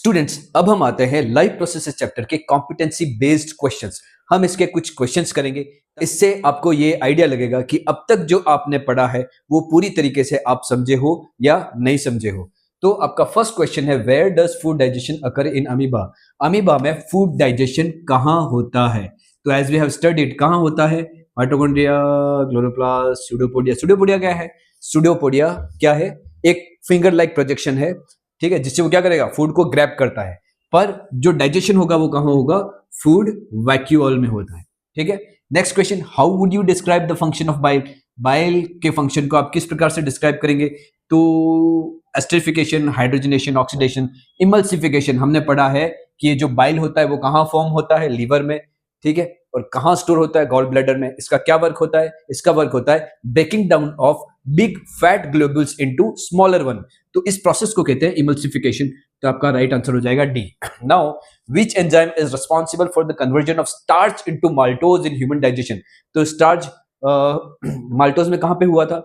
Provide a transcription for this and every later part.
Students, अब हम आते हैं लाइव प्रोसेसेस चैप्टर के कॉम्पिटेंसी बेस्ड क्वेश्चंस। हम इसके कुछ क्वेश्चंस करेंगे। इससे आपको ये आइडिया लगेगा कि अब तक जो आपने पढ़ा है वो पूरी तरीके से आप समझे हो या नहीं समझे हो। तो आपका फर्स्ट क्वेश्चन है, where does food digestion occur in amoeba. Amoeba में फूड डाइजेशन कहाँ होता है? तो एज वी हैव स्टडीड, कहाँ होता है? Mitochondria, chloroplast, pseudopodia. स्यूडोपोडिया क्या है? स्यूडोपोडिया क्या है? एक फिंगर लाइक प्रोजेक्शन है, ठीक है, जिससे वो क्या करेगा? फूड को ग्रैब करता है। पर जो डाइजेशन होगा वो कहां होगा? फूड वैक्यूअल में होता है। ठीक है। Next question, how would you describe the function of bile. Bile के फंक्शन को आप किस प्रकार से डिस्क्राइब करेंगे? तो एस्टरिफिकेशन, हाइड्रोजनेशन, ऑक्सीडेशन, इमल्सिफिकेशन। हमने पढ़ा है कि ये जो बाइल होता है वो कहां फॉर्म होता है? लीवर में। ठीक है। और कहां स्टोर होता है? गॉल ब्लैडर में। इसका क्या वर्क होता है? इसका वर्क होता है breaking down of big fat globules into smaller one. तो इस प्रोसेस को कहते हैं इमल्सिफिकेशन। तो आपका राइट आंसर हो जाएगा D. Now which enzyme is responsible for the conversion of starch into maltose in human digestion. तो स्टार्च माल्टोज में कहां पे हुआ था?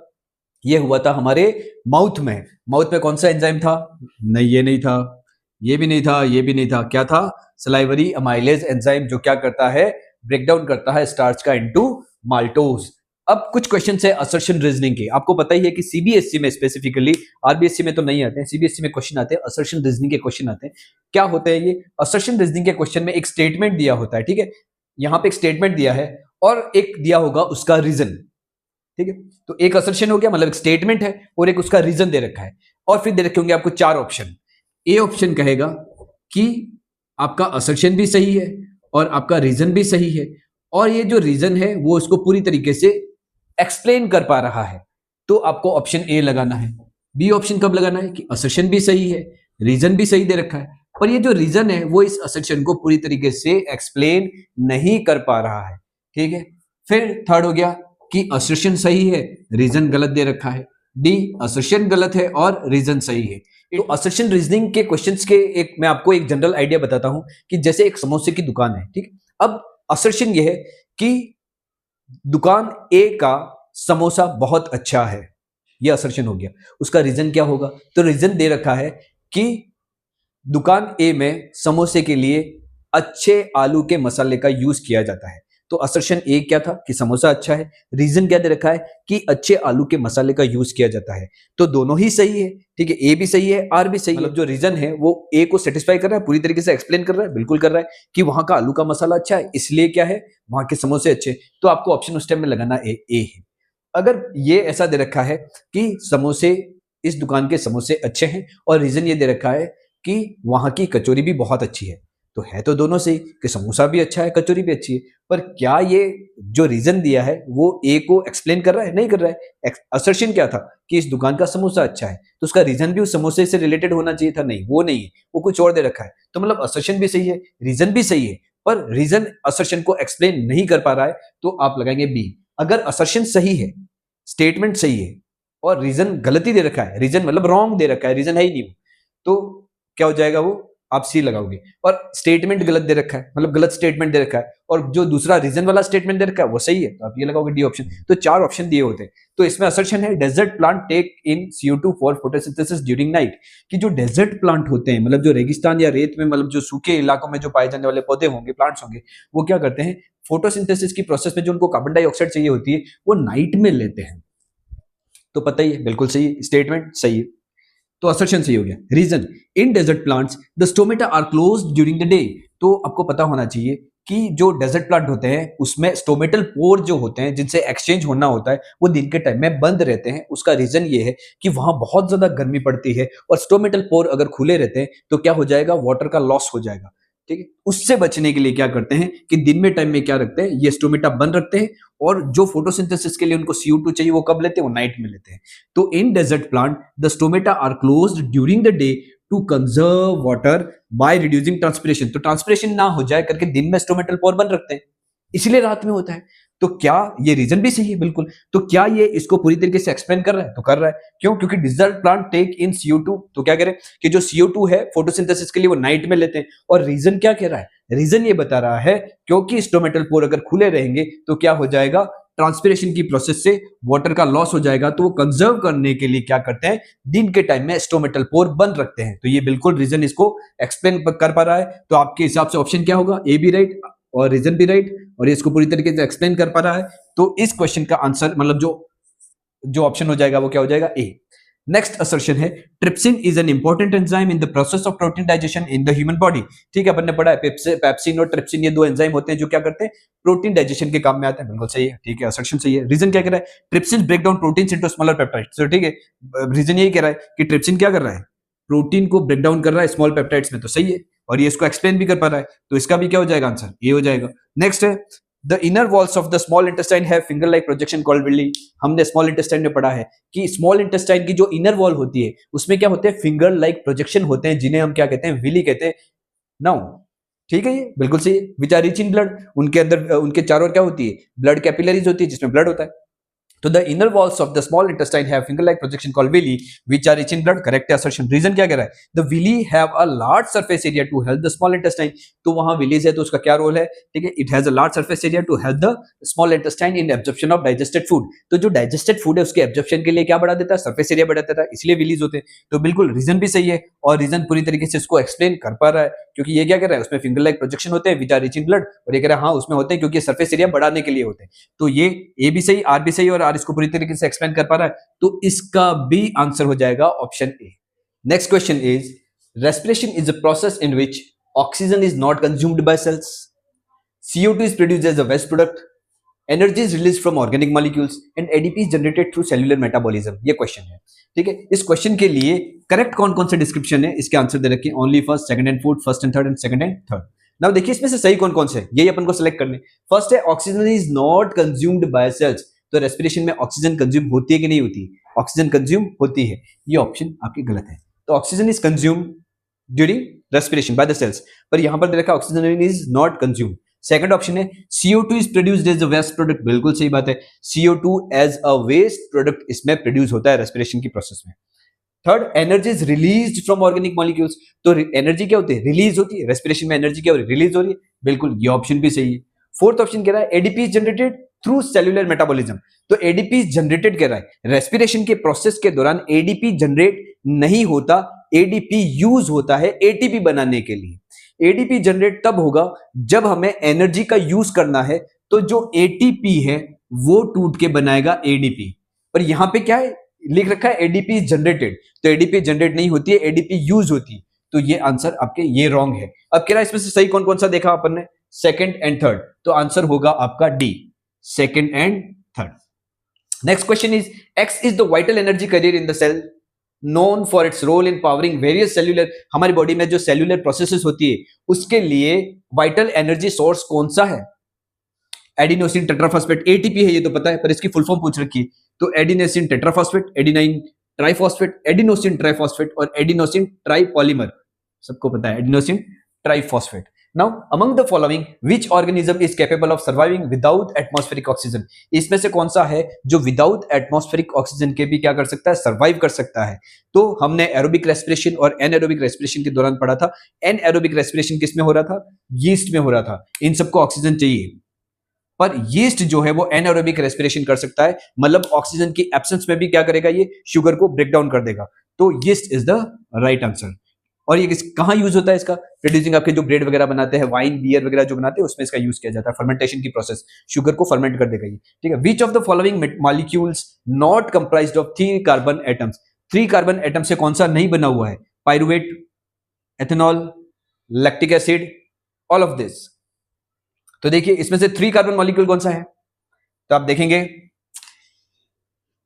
ये हुआ था हमारे माउथ में। माउथ में कौन सा एंजाइम था? नहीं, ये नहीं था, ये भी नहीं था, ये भी नहीं था। क्या था? सलाइवरी अमाइलेज एंजाइम, जो क्या करता है? ब्रेकडाउन करता है स्टार्च का इनटू माल्टोज। अब कुछ क्वेश्चन है असर्शन रीजनिंग के। आपको पता ही है कि सीबीएसई में स्पेसिफिकली, आरबीएसई में तो नहीं आते हैं, सीबीएसई में क्वेश्चन आते हैं, असर्शन रीजनिंग के क्वेश्चन आते हैं। क्या होते हैं ये असर्शन रीजनिंग के क्वेश्चन में? एक स्टेटमेंट दिया होता है, ठीक है, यहां पे एक स्टेटमेंट दिया है और एक दिया होगा उसका रीजन। ठीक है। तो एक असर्शन हो गया, मतलब एक स्टेटमेंट है, और एक उसका रीजन दे रखा है, और फिर दे रखे होंगे आपको चार ऑप्शन। ए ऑप्शन कहेगा कि आपका असर्शन भी सही है और आपका रीजन भी सही है, और ये जो रीजन है वो उसको पूरी तरीके से एक्सप्लेन कर पा रहा है, तो आपको ऑप्शन ए लगाना है। बी ऑप्शन कब लगाना है? कि असर्शन भी सही है, रीजन भी सही दे रखा है, पर ये जो रीजन है वो इस असर्शन को पूरी तरीके से एक्सप्लेन नहीं कर पा रहा है। ठीक है। फिर थर्ड हो गया कि असर्शन सही है, रीजन गलत दे रखा है। डी, असर्शन गलत है और रीजन सही है। तो असर्शन रीजनिंग के क्वेश्चंस के एक मैं आपको एक जनरल आइडिया बताता हूं कि जैसे एक समोसे की दुकान है, ठीक। अब असर्शन यह है कि दुकान ए का समोसा बहुत अच्छा है, यह असर्शन हो गया। उसका रीजन क्या होगा? तो रीजन दे रखा है कि दुकान ए में समोसे के लिए अच्छे आलू के मसाले का यूज किया जाता है। तो असर्शन ए क्या था? कि समोसा अच्छा है। रीजन क्या दे रखा है? कि अच्छे आलू के मसाले का यूज किया जाता है। तो दोनों ही सही है, ठीक है, ए भी सही है, आर भी सही है। मतलब जो रीजन है वो ए को सेटिस्फाई कर रहा है, पूरी तरीके से एक्सप्लेन कर रहा है, बिल्कुल कर रहा है कि वहां का आलू का मसाला अच्छा है, इसलिए क्या है, वहां के समोसे अच्छे। तो आपको ऑप्शन उस टाइम में लगाना ए है। अगर ये ऐसा दे रखा है कि समोसे, इस दुकान के समोसे अच्छे हैं, और रीजन ये दे रखा है कि वहां की कचौरी भी बहुत अच्छी है, तो है तो दोनों सही कि समोसा भी अच्छा है, कचौरी भी अच्छी है। पर क्या ये जो रीजन दिया है वो ए को एक्सप्लेन कर रहा है? नहीं कर रहा है। असर्शन क्या था? कि इस दुकान का समोसा अच्छा है, तो उसका रीजन भी उस समोसे से रिलेटेड होना चाहिए था। नहीं, वो नहीं है, वो कुछ और दे रखा है। तो मतलब असर्शन भी सही है, रीजन भी सही है, पर रीजन असर्शन को एक्सप्लेन नहीं कर पा रहा है, तो आप लगाएंगे बी। अगर असर्शन सही है, स्टेटमेंट सही है, और रीजन गलती दे रखा है, रीजन मतलब रॉन्ग दे रखा है, रीजन है ही नहीं, तो क्या हो जाएगा? वो आप सी लगाओगे। और स्टेटमेंट गलत दे रखा है, मतलब गलत स्टेटमेंट दे रखा है, और जो दूसरा रीजन वाला स्टेटमेंट दे रखा है वो सही है, तो आप ये लगाओगे डी ऑप्शन। तो चार ऑप्शन दिए होते हैं। तो इसमें असर्शन है, desert plant take in CO2 for photosynthesis during night. कि जो डेजर्ट प्लांट होते हैं, मतलब जो रेगिस्तान या रेत में, मतलब जो सूखे इलाकों में जो पाए जाने वाले पौधे होंगे, प्लांट्स होंगे, वो क्या करते हैं? फोटोसिंथेसिस की प्रोसेस में जो उनको कार्बन डाइऑक्साइड चाहिए होती है वो नाइट में लेते हैं। तो पता ही है, बिल्कुल सही, स्टेटमेंट सही है, तो असर्शन सही हो गया। Reason, in desert plants the stomata are closed during the day. तो आपको पता होना चाहिए कि जो डेजर्ट प्लांट होते हैं उसमें स्टोमेटल पोर जो होते हैं, जिनसे एक्सचेंज होना होता है, वो दिन के टाइम में बंद रहते हैं। उसका रीजन ये है कि वहां बहुत ज्यादा गर्मी पड़ती है, और स्टोमेटल पोर अगर खुले रहते हैं तो क्या हो जाएगा? वाटर का लॉस हो जाएगा। ठीक है। उससे बचने के लिए क्या करते हैं कि दिन में टाइम में क्या रखते हैं? ये स्टोमेटा बंद रखते हैं, और जो फोटोसिंथेसिस के लिए उनको CO2 चाहिए वो कब लेते हैं? वो नाइट में लेते हैं। तो in desert plant the stomata are closed during the day to conserve water by reducing transpiration. तो ट्रांसपिरेशन ना हो जाए करके दिन में स्टोमेटल पोर बंद रखते हैं, इसलिए रात में होता है। तो क्या ये रीजन भी सही है? बिल्कुल। तो क्या ये इसको पूरी तरीके से एक्सप्लेन कर रहा है? तो कर रहा है। क्यों? क्योंकि desert plant take in CO2। तो क्या करें कि जो CO2 है फोटोसिंथेसिस के लिए वो नाइट में लेते हैं। और रीजन क्या कह रहा है? रीजन ये बता रहा है क्योंकि स्टोमेटल पोर अगर खुले रहेंगे तो क्या हो जाएगा? ट्रांसपिरेशन की प्रोसेस से वाटर का लॉस हो जाएगा, तो वो कंजर्व करने के लिए क्या करते हैं, दिन के टाइम में स्टोमेटल पोर बंद रखते हैं। तो ये बिल्कुल रीजन इसको एक्सप्लेन कर पा रहा है। तो आपके हिसाब से ऑप्शन क्या होगा, ए भी राइट और रीजन भी राइट, और ये इसको पूरी तरीके से एक्सप्लेन कर पा रहा है। तो इस क्वेश्चन का आंसर मतलब जो ऑप्शन हो जाएगा वो क्या हो जाएगा, ए। नेक्स्ट असर्शन है trypsin is an important enzyme in the process of protein digestion in the human body. ठीक है, अपन ने पढ़ा है पेप्सिन और ट्रिप्सिन, ये दो एंजाइम होते हैं जो क्या करते हैं, प्रोटीन डाइजेशन के काम में आते हैं। बिल्कुल सही है, ठीक है, असर्शन सही है। रीजन क्या कह रहा है, trypsin break down proteins into smaller peptides. तो ठीक है, रीजन यही कह रहा है कि ट्रिप्सिन क्या कर रहा है, प्रोटीन को ब्रेक डाउन कर रहा है स्मॉल पेप्टाइड्स में। तो सही है, और ये इसको एक्सप्लेन भी कर पा रहा है, तो इसका भी क्या हो जाएगा आंसर, ये हो जाएगा। नेक्स्ट है the inner walls of the small intestine have finger like projection called villi. हमने स्मॉल इंटेस्टाइन में पढ़ा है कि स्मॉल इंटेस्टाइन की जो इनर वॉल होती है उसमें क्या होते हैं, फिंगर लाइक प्रोजेक्शन होते हैं, जिन्हें हम क्या कहते हैं, विली कहते हैं। नाउ ठीक है, ये बिल्कुल सही है। Which are rich in blood, उनके अंदर उनके चारों ओर क्या होती है, ब्लड कैपिलरीज होती है जिसमें ब्लड होता है। तो the inner walls of the small intestine have finger like projection called villi which are rich in blood. Correct assertion. Reason क्या कह रहा है, the villi have a large surface area to help the small intestine. तो वहां villis है तो उसका क्या रोल है, ठीक है, it has a large surface area to help the small intestine in absorption of digested food. तो जो डाइजेस्टेड फूड है उसके एब्जॉर्प्शन के लिए क्या बढ़ा देता है, सरफेस एरिया बढ़ा देता है, इसलिए विलीज होते हैं। तो बिल्कुल रीजन भी सही है, और रीजन पूरी तरीके से इसको एक्सप्लेन कर पा रहा है, क्योंकि ये क्या कर रहा है, उसमें फिंगर लाइक प्रोजेक्शन होते हैं which are rich in blood, और ये कह रहा है हाँ उसमें होते हैं क्योंकि सरफेस एरिया बढ़ाने के लिए होते हैं। तो ये ए भी सही, आर भी सही, और आर इसको पूरी तरीके से एक्सप्लेन कर पा रहा है, तो इसका भी आंसर हो जाएगा option A. Next question is respiration is a process in which oxygen is not consumed by cells, CO2 is produced as a waste product, energy is released from organic molecules and ADP is generated through cellular metabolism। ये question है, ठीक है। इस question के लिए correct कौन कौन से डिस्क्रिप्शन है, इसके आंसर दे रखे हैं, only first, second and fourth, first and third and second and third. Now देखिए इसमें से सही कौन कौन से है, यही अपन को सिलेक्ट करने। फर्स्ट है oxygen is not consumed by cells. तो रेस्पिरेशन में ऑक्सीजन कंज्यूम होती है कि नहीं होती, ऑक्सीजन कंज्यूम होती है, ये ऑप्शन आपके गलत है। तो oxygen is consumed during respiration by the cells, पर यहां पर दे रखा oxygen is not consumed. Second option है CO2 is produced as a waste product, बिल्कुल सही बात है, CO2 as a waste product इसमें प्रोड्यूस होता है रेस्पिरेशन की प्रोसेस में। Third, energy is released from organic molecules. तो एनर्जी क्या होती है, रिलीज होती है, रेस्पिरेशन में एनर्जी क्या हो रही है, रिलीज हो रही है, बिल्कुल ये ऑप्शन भी सही है। फोर्थ ऑप्शन कह रहा है ADP is generated through cellular metabolism. तो एडीपी इज जनरेटेड कह रहा है, रेस्पिरेशन के प्रोसेस के दौरान एडीपी जनरेट नहीं होता, एडीपी यूज होता है एटीपी बनाने के लिए। एडीपी जनरेट तब होगा जब हमें एनर्जी का यूज करना है, तो जो एटीपी है वो टूट के बनाएगा एडीपी। पर यहां पे क्या है लिख रखा है, एडीपी इज जनरेटेड, तो एडीपी जनरेट नहीं होती है, एडीपी यूज होती है। तो ये आंसर आपके ये रॉन्ग है। अब कह रहा है इसमें से सही कौन कौन सा देखा अपन ने, सेकंड एंड थर्ड, तो आंसर होगा आपका D, second and third. Next question is X is the vital energy carrier in the cell known for its role in powering various cellular. हमारी बॉडी में जो सेल्यूलर प्रोसेसेस होती है उसके लिए वाइटल एनर्जी सोर्स कौन सा है, एडिनोसिन टेट्राफॉस्फेट, एटीपी है ये तो पता है, पर इसकी फुल फॉर्म पूछ रखी है। तो adenosine tetraphosphate, adenine triphosphate, adenosine triphosphate और एडिनोसिन ट्राइपॉलीमर, सबको पता है adenosine triphosphate. Now among the following which organism is capable of surviving without atmospheric oxygen. इसमें से कौन सा है जो विदाउट एटमॉस्फेरिक ऑक्सीजन के भी क्या कर सकता है, सर्वाइव कर सकता है। तो हमने एरोबिक रेस्पिरेशन और एनएरोबिक रेस्पिरेशन के दौरान पढ़ा था, एनएरोबिक रेस्पिरेशन किसमें हो रहा था, यीस्ट में हो रहा था। इन सबको ऑक्सीजन चाहिए, पर यीस्ट जो है वो एनारोबिक रेस्पिरेशन कर सकता है, मतलब ऑक्सीजन की एब्सेंस में भी क्या करेगा, ये शुगर को ब्रेक डाउन कर देगा। तो yeast is the right answer. और ये कहां यूज होता है इसका, प्रोड्यूसिंग आपके जो ब्रेड वगैरह बनाते हैं, वाइन बियर वगैरह जो बनाते हैं उसमें इसका यूज किया जाता है, फर्मेंटेशन की प्रोसेस, शुगर को फर्मेंट कर देगा ये, ठीक है। Which of the following molecules not comprised of 3 carbon atoms. 3 carbon atom से कौन सा नहीं बना हुआ है, pyruvate, ethanol, lactic acid, all of this. तो देखिए इसमें से 3 कार्बन मॉलिक्यूल कौन सा है, तो आप देखेंगे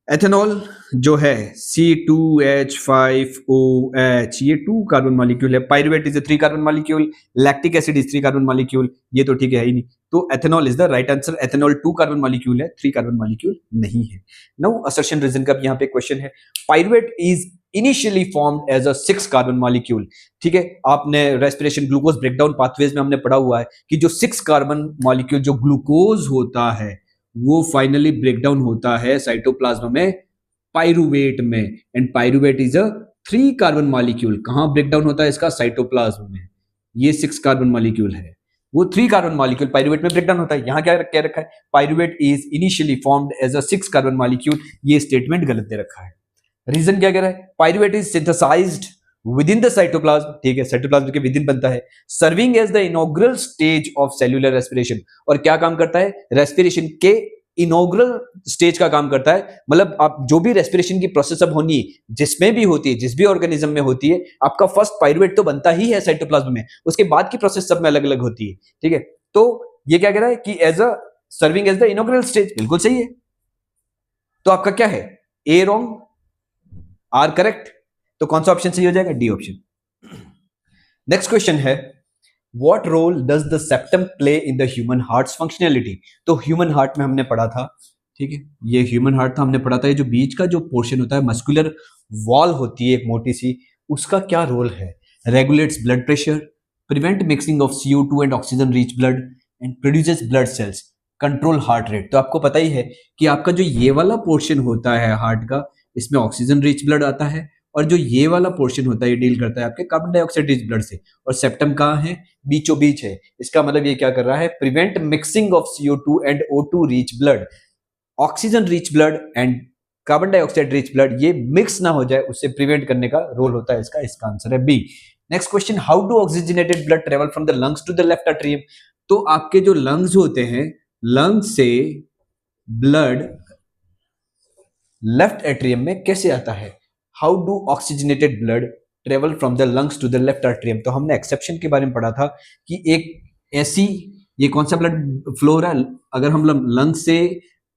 एथेनॉल जो है C2H5OH, ये 2 कार्बन मॉलिक्यूल है। Pyruvate is 3 carbon molecule, lactic acid is 3 carbon molecule, ये तो ठीक है ही नहीं। तो ethanol is the right answer. Ethanol 2 carbon molecule है, 3 कार्बन मॉलिक्यूल नहीं है। नाउ असर्शन रीजन का यहाँ पे क्वेश्चन है, pyruvate is initially formed as a 6 carbon molecule, ठीक है। आपने रेस्पिरेशन ग्लूकोज ब्रेकडाउन पाथवेज में हमने पढ़ा हुआ है कि जो 6 कार्बन मॉलिक्यूल जो ग्लूकोज होता है वो फाइनली ब्रेकडाउन होता है साइटोप्लाज्म में पाइरुवेट में, and pyruvate is a 3 carbon molecule. कहां ब्रेकडाउन होता है इसका, साइटोप्लाज्म में। ये 6 कार्बन मॉलिक्यूल है। वो 3 कार्बन मॉलिक्यूल पाइरूवेट में ब्रेक डाउन होता है। यहाँ क्या कह रखा है, pyruvate is initially formed as a 6 carbon molecule, ये स्टेटमेंट गलत दे रखा है। रीजन क्या कह रहा है, pyruvate is synthesized within the cytoplasm, ठीक है, साइटोप्लाज्म के विद इन बनता है, serving as the inaugural stage of cellular respiration, और क्या काम करता है, रेस्पिरेशन के इनॉग्रल स्टेज का काम करता है। मतलब आप जो भी रेस्पिरेशन की प्रोसेस अब होनी है, जिसमें भी होती है, जिस भी ऑर्गेनिज्म में होती है, आपका फर्स्ट पाइरूवेट तो बनता ही है साइटोप्लाज्म में, उसके बाद की प्रोसेस सब में अलग अलग होती है, ठीक है। तो ये क्या कह रहा है कि as a serving as the inaugural stage, बिल्कुल सही है। तो आपका क्या है, ए रॉन्ग, आर करेक्ट, तो कौन सा ऑप्शन सही हो जाएगा, डी ऑप्शन। नेक्स्ट क्वेश्चन है, what role does the septum play in the human heart's functionality. तो ह्यूमन हार्ट में हमने पढ़ा था, ठीक है, ये ह्यूमन हार्ट था, हमने पढ़ा था, ये जो बीच का जो पोर्शन होता है, मस्कुलर वॉल होती है एक मोटी सी, उसका क्या रोल है, regulates blood pressure, prevent mixing of CO2 and oxygen rich blood, and produces blood cells, control heart rate. तो आपको पता ही है कि आपका जो ये वाला पोर्शन होता है हार्ट का, इसमें ऑक्सीजन रिच ब्लड आता है, और जो ये वाला पोर्शन होता है ये डील करता है आपके कार्बन डाइऑक्साइड रिच ब्लड से, और सेप्टम कहाँ है, बीचों बीच है। इसका मतलब ये क्या कर रहा है, prevent mixing of CO2 and O2 rich blood, oxygen rich blood and carbon dioxide rich blood ये मिक्स ना हो जाए, उससे प्रिवेंट करने का रोल होता है इसका। इसका आंसर है B. Next question, how do oxygenated blood travel from the lungs to the left atrium. तो आपके जो लंग्स होते हैं, लंग्स से ब्लड लेफ्ट एट्रियम में कैसे आता है, how do oxygenated blood travel from the lungs to the left atrium. तो हमने एक्सेप्शन के बारे में पढ़ा था कि एक ऐसी, ये कौन सा ब्लड फ्लो हो रहा है, अगर हम लंग्स से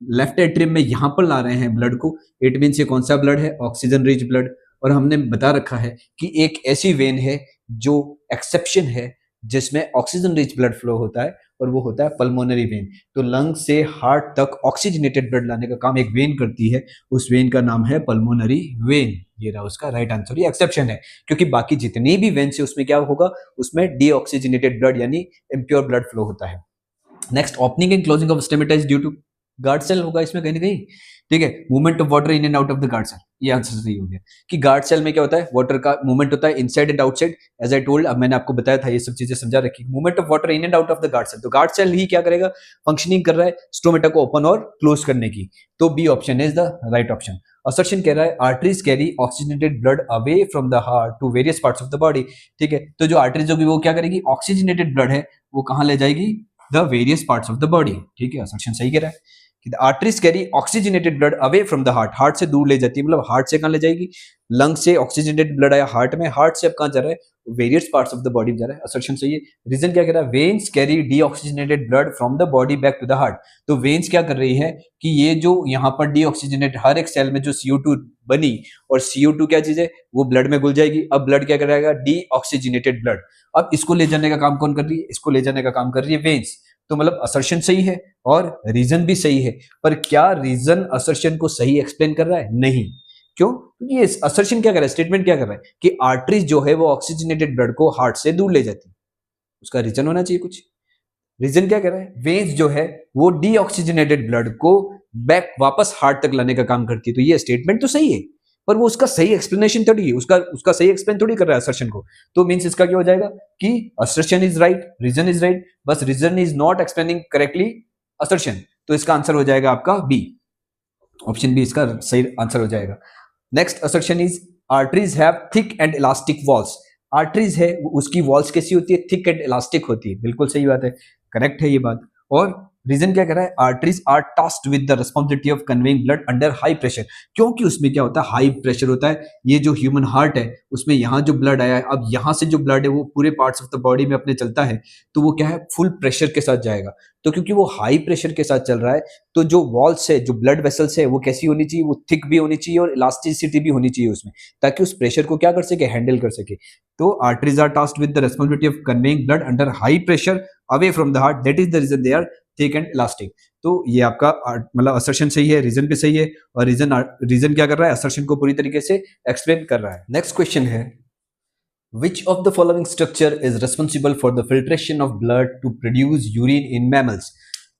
लेफ्ट एट्रियम में यहां पर ला रहे हैं ब्लड को, इट मीन्स ये कौन सा ब्लड है, ऑक्सीजन रिच ब्लड। और हमने बता रखा है कि एक ऐसी वेन है जो एक्सेप्शन है, जिसमें ऑक्सीजन रिच ब्लड फ्लो होता है, और वो होता है पल्मोनरी वेन। तो लंग से हार्ट तक ऑक्सीजनेटेड ब्लड लाने का काम एक वेन करती है, उस वेन का नाम है पल्मोनरी वेन। ये रहा उसका राइट आंसर, ये एक्सेप्शन है, क्योंकि बाकी जितनी भी वेन से उसमें क्या होगा, उसमें डीऑक्सीजनेटेड ब्लड यानी इम्प्योर ब्लड फ्लो होता है। Next, opening and closing of stomata is due to guard cell होगा इसमें कहीं ना कहीं, ठीक है, movement of water in and out of the guard cell, ये आंसर सही हो गया कि गार्ड सेल में क्या होता है, वाटर का मूवमेंट होता है inside and outside. As I told, अब मैंने आपको बताया था, ये सब चीजें समझा रखी, movement of water in and out of the guard cell. तो गार्ड सेल ही क्या करेगा, फंक्शनिंग कर रहा है स्टोमेटा को ओपन और क्लोज करने की। तो B option is the right option. Assertion कह रहा है, arteries carry oxygenated blood away from the heart to various parts of the body, ठीक है। तो जो आर्टरीज होगी वो क्या करेगी, ऑक्सीजनेटेड ब्लड है वो कहां ले जाएगी, the various parts of the body, ठीक है। असर्शन सही कह रहा है कि the arteries carry oxygenated blood away from the heart, heart से दूर ले जाती है, मतलब हार्ट से कहां ले जाएगी, लंग से ऑक्सीजनेटेड ब्लड आया हार्ट में, हार्ट से अब कहां जा रहा है, various parts of the body में जा रहा है। असर्शन सही है। रीजन क्या कह रहा है, veins carry deoxygenated blood from the body back to the heart. तो वेन्स क्या कर रही है कि ये जो यहाँ पर डीऑक्सीजनेट, हर एक सेल में जो CO2 बनी, और CO2 क्या चीज है, वो ब्लड में घुल जाएगी। अब ब्लड क्या कराएगा, डीऑक्सीजनेटेड ब्लड। अब इसको ले जाने का काम कौन कर रही है, इसको ले जाने का काम कर रही है वेन्स। तो मतलब असर्शन सही है और रीजन भी सही है, पर क्या रीजन असर्शन को सही एक्सप्लेन कर रहा है, नहीं। क्यों, क्योंकि ये असर्शन क्या कर रहा है, स्टेटमेंट क्या कर रहा है कि आर्टरीज जो है वो ऑक्सीजनेटेड ब्लड को हार्ट से दूर ले जाती है, उसका रीजन होना चाहिए कुछ। रीजन क्या कर रहा है, वेन्स जो है वो डीऑक्सीजनेटेड ब्लड को बैक वापस हार्ट तक लाने का काम करती है। तो ये स्टेटमेंट तो सही है, पर वो उसका सही एक्सप्लेनेशन थोड़ी है, उसका सही एक्सप्लेन थोड़ी कर रहा है असर्शन को। तो मींस इसका क्या हो जाएगा कि assertion is right, reason is right, बस reason is not explaining correctly assertion. तो इसका आंसर हो जाएगा आपका बी, ऑप्शन बी इसका सही आंसर हो जाएगा। Next assertion is, arteries have thick and elastic walls. Arteries है उसकी वॉल्स कैसी होती है, थिक एंड इलास्टिक होती है, बिल्कुल सही बात है, करेक्ट है ये बात। और रीजन क्या कह रहा है, arteries are tasked with the responsibility of conveying blood under high pressure, क्योंकि उसमें क्या होता है, हाई प्रेशर होता है। ये जो ह्यूमन हार्ट है उसमें यहाँ जो ब्लड आया है, अब यहाँ से जो ब्लड है वो पूरे पार्ट्स ऑफ द बॉडी में अपने चलता है, तो वो क्या है, फुल प्रेशर के साथ जाएगा। तो क्योंकि वो हाई प्रेशर के साथ चल रहा है, तो जो वॉल्स है, जो ब्लड वेसल्स है, वो कैसी होनी चाहिए, वो थिक भी होनी चाहिए और इलास्टिसिटी भी होनी चाहिए उसमें, ताकि उस प्रेशर को क्या कर सके, हैंडल कर सके। तो arteries are tasked with the responsibility of conveying blood under high pressure away from the heart, that is the reason they are thick and elastic. तो ये आपका मतलब असर्शन सही है, रीजन भी सही है, और रीजन क्या कर रहा है, असर्शन को पूरी तरीके से एक्सप्लेन कर रहा है। नेक्स्ट क्वेश्चन है, Which of the following structure is responsible for the filtration of blood to produce urine in mammals?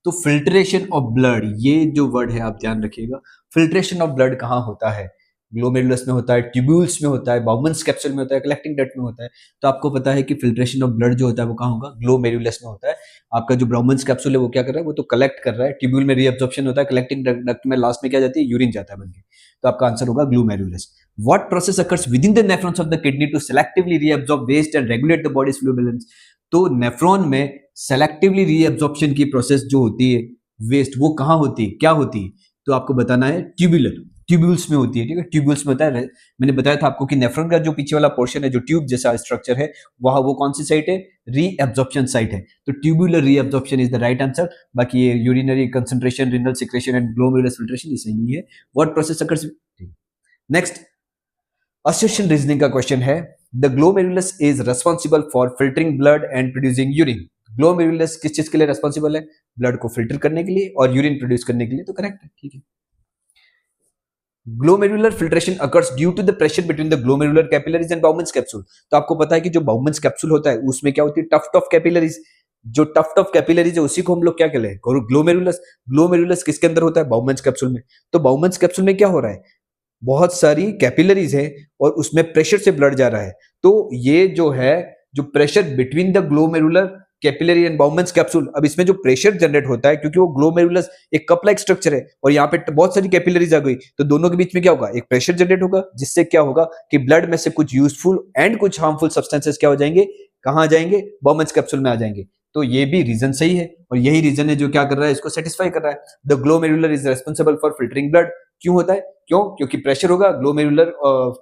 तो filtration of blood, ये जो वर्ड है आप ध्यान रखिएगा, filtration of blood कहाँ होता है, ग्लोमेरुलस में होता है, ट्यूब्यूल्स में होता है, बाउमन्स कैप्सूल में होता है, कलेक्टिंग डक्ट में होता है। तो आपको पता है कि फिल्ट्रेशन ऑफ ब्लड जो होता है वो कहाँ होगा, ग्लोमेरुलस में होता है। आपका जो बाउमन्स कैप्सूल है वो क्या कर रहा है, वो तो कलेक्ट कर रहा है, ट्यूब्यूल में रीअब्जॉर्प्शन होता है, कलेक्टिंग डक्ट में लास्ट में क्या जाती है, यूरिन जाता है बन के। तो आपका आंसर होगा glomerulus. What process occurs within the nephrons of the kidney to selectively reabsorb waste and regulate the body's fluid balance? तो नेफ्रॉन में सेलेक्टिवली रीअब्जॉर्प्शन की प्रोसेस जो होती है वेस्ट, वो कहाँ होती है, क्या होती है? तो आपको बताना है ट्यूब्यूल्स में होती है, ठीक है, ट्यूब्यूल्स में होता है। मैंने बताया था आपको कि नेफ्रॉन का जो पीछे वाला पोर्शन है, जो ट्यूब जैसा स्ट्रक्चर है, वहां वो कौन सी साइट है, रीअब्जॉर्प्शन साइट है। तो tubular reabsorption is the right answer. बाकी ये urinary concentration, renal secretion and glomerulus filtration, ये सही नहीं है। What process occurs, next assertion reasoning का क्वेश्चन है, the glomerulus is responsible for filtering blood and producing urine. Glomerulus किस चीज के लिए रिस्पॉन्सिबल है, ब्लड को फिल्टर करने के लिए और यूरिन प्रोड्यूस करने के लिए। तो करेक्ट है, ठीक है। Glomerular filtration occurs due to the pressure between the glomerular capillaries and Bowman's capsule. तो आपको पता है कि जो बाउमन्स कैप्सूल होता है उसमें क्या होती है, टफ्ट ऑफ कैपिलरीज। जो टफ्ट ऑफ कैपिलरीज है उसी को हम लोग क्या कहते हैं, ग्लोमेरुलस। ग्लोमेरुलस किसके अंदर होता है, बाउमन्स कैप्सूल में। तो बाउमन्स कैप्सूल में क्या हो रहा है, बहुत सारी कैपिलरीज है और उसमें प्रेशर से ब्लड जा रहा है। तो ये जो है, जो pressure between the glomerular capillary and Bowman's capsule, अब इसमें जो प्रेशर जनरेट होता है, क्योंकि वो ग्लोमेरुलस एक कप लाइक स्ट्रक्चर है और यहाँ पे बहुत सारी कैपिलरीज आ गई, तो दोनों के बीच में क्या होगा, एक प्रेशर जनरेट होगा, जिससे क्या होगा कि ब्लड में से कुछ यूजफुल एंड कुछ हार्मफुल सब्सटेंसेस क्या हो जाएंगे, कहाँ आ जाएंगे, बाउमन्स कैप्सूल में आ जाएंगे। तो ये भी रीजन सही है और यही रीजन है जो क्या कर रहा है, इसको सेटिस्फाई कर रहा है। The glomerular is responsible for filtering blood. क्यों होता है, क्यों, क्योंकि प्रेशर होगा ग्लोमेरुलर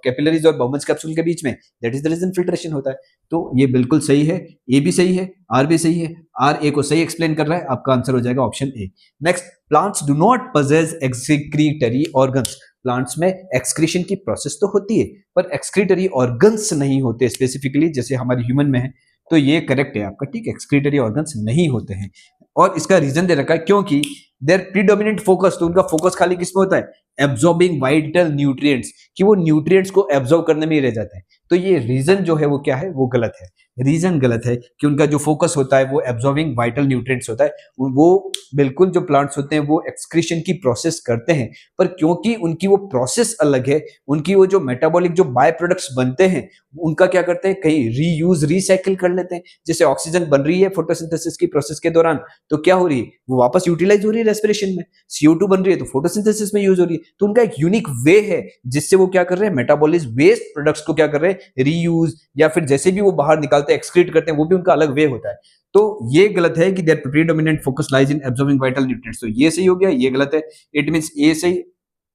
कैपिलरीज और बाउमन्स कैप्सूल के बीच में, that is the reason filtration होता है। तो ये बिल्कुल सही है, ए भी सही है, आर भी सही है, आर ए को सही एक्सप्लेन कर रहा है, आपका आंसर हो जाएगा option A. Next, plants do not possess excretory organs. Plants में एक्सक्रीशन की प्रोसेस तो होती है पर एक्सक्रीटरी ऑर्गन्स नहीं होते स्पेसिफिकली, जैसे हमारे ह्यूमन में है। तो ये करेक्ट है आपका, ठीक है, एक्सक्रीटरी ऑर्गन्स नहीं होते हैं। और इसका रीजन दे रखा है क्योंकि देयर प्रीडोमिनेंट फोकस, तो उनका फोकस खाली किसमें होता है, एब्जॉर्बिंग वाइटल न्यूट्रिएंट्स, कि वो न्यूट्रिएंट्स को एब्जॉर्ब करने में ही रह जाते हैं। तो ये रीजन जो है वो क्या है, वो गलत है। रीजन गलत है कि उनका जो फोकस होता है वो एब्जॉर्बिंग वाइटल न्यूट्रिएंट्स होता है। वो बिल्कुल जो प्लांट्स होते हैं वो एक्सक्रीशन की प्रोसेस करते हैं, पर क्योंकि उनकी वो प्रोसेस अलग है, उनकी वो जो मेटाबॉलिक जो बाय प्रोडक्ट्स बनते हैं उनका क्या करते हैं, कहीं रीयूज रिसाइकिल कर लेते हैं। जैसे ऑक्सीजन बन रही है फोटोसिंथेसिस की प्रोसेस के दौरान, तो क्या हो रही है, वो वापस यूटिलाइज हो रही है रेस्पिरेशन में। CO2 बन रही है तो फोटोसिंथेसिस में यूज हो रही है। तो उनका एक यूनिक वे है जिससे वो क्या कर रहे हैं, मेटाबॉलिज्म वेस्ट प्रोडक्ट्स को क्या कर रहे हैं, रीयूज, या फिर जैसे भी वो बाहर निकालते हैं, एक्सक्रीट करते हैं, वो भी उनका अलग वे होता है। तो ये गलत है कि there predominant focus lies in absorbing vital nutrients. तो ये सही हो गया, ये गलत है। इट मींस ए सही,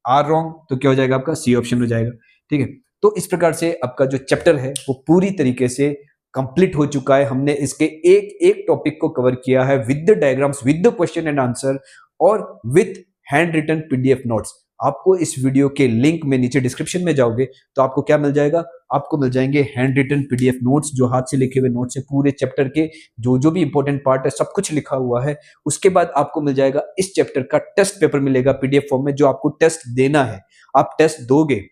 आर रॉन्ग, तो क्या हो जाएगा आपका, सी ऑप्शन हो जाएगा, ठीक है। तो इस प्रकार से आपका जो चैप्टर है वो पूरी तरीके से कंप्लीट हो चुका है। हमने इसके एक एक टॉपिक को कवर किया है with the diagrams, with the question and answer और with hand written PDF notes. आपको इस वीडियो के लिंक में नीचे डिस्क्रिप्शन में जाओगे तो आपको क्या मिल जाएगा, आपको मिल जाएंगे हैंड रिटन PDF नोट्स, जो हाथ से लिखे हुए नोट्स है, पूरे चैप्टर के जो जो भी इंपॉर्टेंट पार्ट है सब कुछ लिखा हुआ है। उसके बाद आपको मिल जाएगा इस चैप्टर का टेस्ट पेपर मिलेगा PDF फॉर्म में, जो आपको टेस्ट देना है। आप टेस्ट दोगे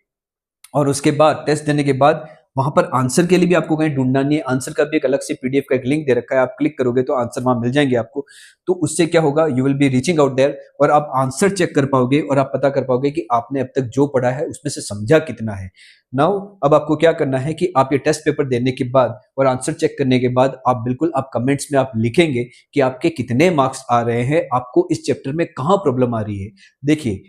और उसके बाद टेस्ट देने के बाद वहां पर आंसर के लिए भी आपको कहीं ढूंढना नहीं है। आंसर का भी एक अलग से PDF का एक लिंक दे रखा है, आप क्लिक करोगे तो आंसर वहां मिल जाएंगे आपको। तो उससे क्या होगा, you will be reaching out there और आप आंसर चेक कर पाओगे और आप पता कर पाओगे कि आपने अब तक जो पढ़ा है उसमें से समझा कितना है। नाउ अब आपको क्या करना है कि आप ये टेस्ट पेपर देने के बाद और आंसर चेक करने के बाद आप बिल्कुल आप कमेंट्स में आप लिखेंगे कि आपके कितने मार्क्स आ रहे हैं, आपको इस चैप्टर में कहाँ प्रॉब्लम आ रही है। देखिए,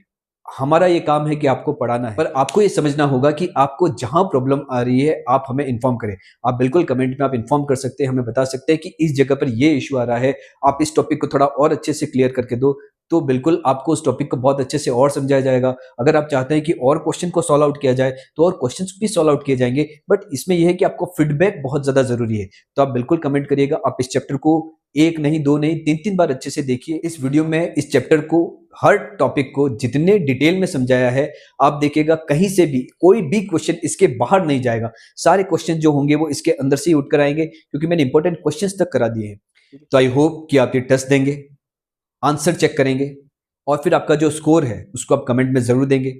हमारा ये काम है कि आपको पढ़ाना है, पर आपको ये समझना होगा कि आपको जहां प्रॉब्लम आ रही है आप हमें इन्फॉर्म करें। आप बिल्कुल कमेंट में आप इन्फॉर्म कर सकते हैं, हमें बता सकते हैं कि इस जगह पर ये इशू आ रहा है, आप इस टॉपिक को थोड़ा और अच्छे से क्लियर करके दो। तो बिल्कुल आपको उस टॉपिक को बहुत अच्छे से और समझाया जाएगा। अगर आप चाहते हैं कि और क्वेश्चन को सॉल्व आउट किया जाए तो और क्वेश्चन भी सॉल्व आउट किए जाएंगे, बट इसमें यह है कि आपको फीडबैक बहुत ज्यादा जरूरी है। तो आप बिल्कुल कमेंट करिएगा। आप इस चैप्टर को एक नहीं, दो नहीं, तीन तीन बार अच्छे से देखिए। इस वीडियो में इस चैप्टर को, हर टॉपिक को जितने डिटेल में समझाया है, आप देखिएगा कहीं से भी कोई भी क्वेश्चन इसके बाहर नहीं जाएगा। सारे क्वेश्चन जो होंगे वो इसके अंदर से ही उठ कर आएंगे, क्योंकि मैंने इंपॉर्टेंट क्वेश्चंस तक करा दिए हैं। तो आई होप कि आप ये टेस्ट देंगे, आंसर चेक करेंगे और फिर आपका जो स्कोर है उसको आप कमेंट में जरूर देंगे।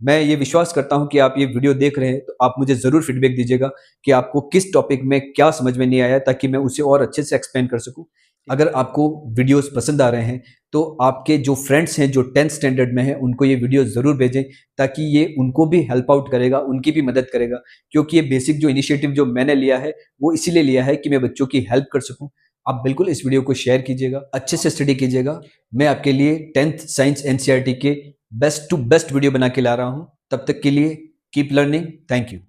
मैं ये विश्वास करता हूं कि आप ये वीडियो देख रहे हैं तो आप मुझे जरूर फीडबैक दीजिएगा कि आपको किस टॉपिक में क्या समझ में नहीं आया, ताकि मैं उसे और अच्छे से एक्सप्लेन कर सकूं। अगर आपको वीडियोस पसंद आ रहे हैं तो आपके जो फ्रेंड्स हैं जो 10th स्टैंडर्ड में हैं उनको ये वीडियो ज़रूर भेजें, ताकि ये उनको भी हेल्प आउट करेगा, उनकी भी मदद करेगा। क्योंकि ये बेसिक जो इनिशिएटिव जो मैंने लिया है वो इसीलिए लिया है कि मैं बच्चों की हेल्प कर सकूँ। आप बिल्कुल इस वीडियो को शेयर कीजिएगा, अच्छे से स्टडी कीजिएगा। मैं आपके लिए 10th साइंस एनसीईआरटी के बेस्ट टू बेस्ट वीडियो बना के ला रहा हूँ। तब तक के लिए कीप लर्निंग। Thank you.